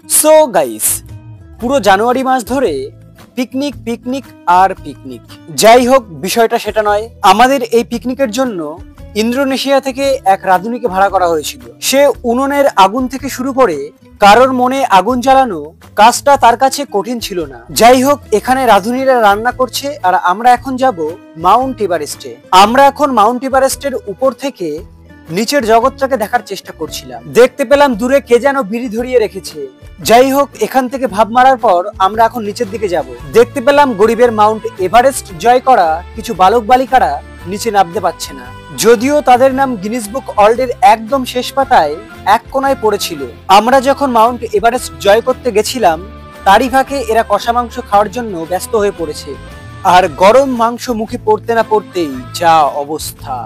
So guys, পুরো জানুয়ারি মাস ধরে picnic picnic আর picnic. যাই হোক, বিষয়টা সেটা নয়। আমাদের এই পিকনিকের জন্য ইন্দোনেশিয়া থেকে এক রাঁধুনিকে ভাড়া করা হয়েছিল। সে উনুনের আগুন থেকে শুরু করে কারোর মনে আগুন জ্বালানো কাজটা তার কাছে কঠিন ছিল না। যাই হোক, এখানে রাঁধুনিরা রান্না করছে আর আমরা এখন যাব মাউন্ট এভারেস্টে। আমরা এখন মাউন্ট এভারেস্টের উপর থেকে নিচের জগৎটাকে দেখার চেষ্টা করছিলাম। দেখতে পেলাম দূরে কে যেন বিড়ি ধরিয়ে রেখেছে। যাই হোক, এখান থেকে ভাব মারার পর আমরা এখন নিচের দিকে যাব। দেখতে পেলাম গরিবের মাউন্ট এভারেস্ট জয় করা কিছু বালক বালিকারা নিচে নামতে পারছে না, যদিও তাদের নাম গিনিস বুক ওয়ার্ল্ডের একদম শেষ পাতায় এক কোনায় পড়েছিল। আমরা যখন মাউন্ট এভারেস্ট জয় করতে গেছিলাম তারই ফাঁকে এরা কষা মাংস খাওয়ার জন্য ব্যস্ত হয়ে পড়েছে, আর গরম মাংস মুখে পড়তে না পড়তেই যা অবস্থা।